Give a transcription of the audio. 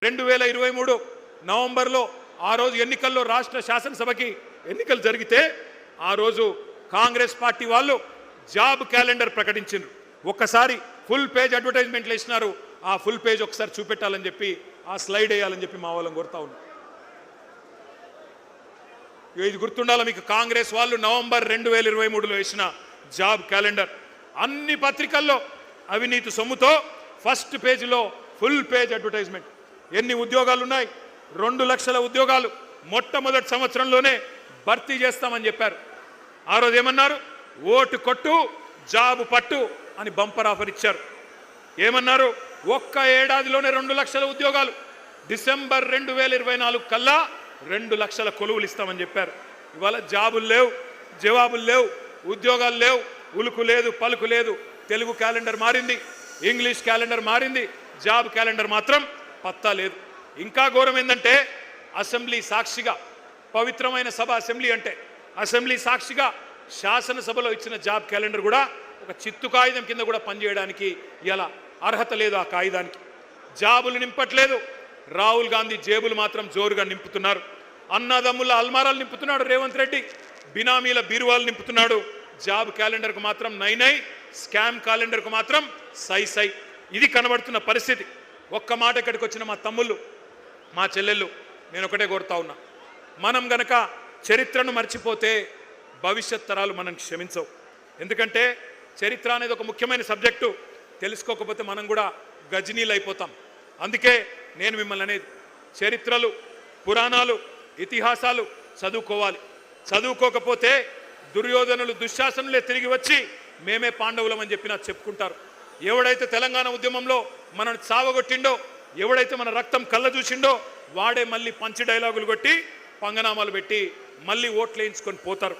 2023 నవంబర్లో ఆ రోజు ఎన్నికల్లో రాష్ట్ర శాసనసభకి ఎన్నికలు జరిగితే ఆ రోజు కాంగ్రెస్ పార్టీ వాళ్ళు జాబ్ క్యాలెండర్ ప్రకటించారు. ఒక్కసారి ఫుల్ పేజ్ అడ్వర్టైజ్మెంట్లు ఇచ్చినారు. ఆ ఫుల్ పేజ్ ఒకసారి చూపెట్టాలని చెప్పి ఆ స్లైడ్ వేయాలని చెప్పి మా వాళ్ళని కోరుతా ఉన్నాం. ఇది గుర్తుండాలి మీకు. కాంగ్రెస్ వాళ్ళు నవంబర్ 2023లో వేసిన జాబ్ క్యాలెండర్ అన్ని పత్రికల్లో అవినీతి సొమ్ముతో ఫస్ట్ పేజీలో ఫుల్ పేజ్ అడ్వర్టైజ్మెంట్. ఎన్ని ఉద్యోగాలు ఉన్నాయి? 2 లక్షల ఉద్యోగాలు మొట్టమొదటి సంవత్సరంలోనే భర్తీ చేస్తామని చెప్పారు. ఆ రోజు ఏమన్నారు? ఓటు కొట్టు జాబు పట్టు అని బంపర్ ఆఫర్ ఇచ్చారు. ఏమన్నారు? ఒక్క ఏడాదిలోనే 2 లక్షల ఉద్యోగాలు, డిసెంబర్ 2024 కల్లా 2 లక్షల కొలువులు ఇస్తామని చెప్పారు. ఇవాళ జాబులు లేవు, జవాబులు లేవు, ఉద్యోగాలు లేవు, ఉలుకు లేదు, పలుకు లేదు. తెలుగు క్యాలెండర్ మారింది, ఇంగ్లీష్ క్యాలెండర్ మారింది, జాబ్ క్యాలెండర్ మాత్రం పత్తా లేదు. ఇంకా ఘోరం ఏంటంటే అసెంబ్లీ సాక్షిగా, పవిత్రమైన సభ అసెంబ్లీ అంటే, అసెంబ్లీ సాక్షిగా శాసనసభలో ఇచ్చిన జాబ్ క్యాలెండర్ కూడా ఒక చిత్తు కాగితం కింద కూడా పనిచేయడానికి ఇలా అర్హత లేదు. ఆ కాగితానికి జాబులు నింపట్లేదు. రాహుల్ గాంధీ జేబులు మాత్రం జోరుగా నింపుతున్నారు. అన్నదమ్ముల అల్మారాలు నింపుతున్నాడు రేవంత్ రెడ్డి, బినామీల బీరువాలు నింపుతున్నాడు. జాబ్ క్యాలెండర్కు మాత్రం నై, స్కామ్ క్యాలెండర్కు మాత్రం సై. ఇది కనబడుతున్న పరిస్థితి. ఒక్క మాట ఇక్కడికి వచ్చిన మా తమ్ముళ్ళు, మా చెల్లెళ్ళు, నేను ఒకటే కోరుతా ఉన్నా, మనం గనక చరిత్రను మర్చిపోతే భవిష్యత్ తరాలు మనం క్షమించవు. ఎందుకంటే చరిత్ర అనేది ఒక ముఖ్యమైన సబ్జెక్టు. తెలుసుకోకపోతే మనం కూడా గజనీలు అయిపోతాం. అందుకే నేను మిమ్మల్ని అనేది, చరిత్రలు, పురాణాలు, ఇతిహాసాలు చదువుకోవాలి. చదువుకోకపోతే దుర్యోధనులు, దుశ్శాసనులే తిరిగి వచ్చి మేమే పాండవులం అని చెప్పి నాకు చెప్పుకుంటారు. ఎవడైతే తెలంగాణ ఉద్యమంలో మనల్ని చావగొట్టిండో, ఎవడైతే మన రక్తం కళ్ళ చూసిండో, వాడే మళ్ళీ పంచి డైలాగులు కొట్టి పంగనామాలు పెట్టి మళ్ళీ ఓట్లు వేయించుకొని పోతారు.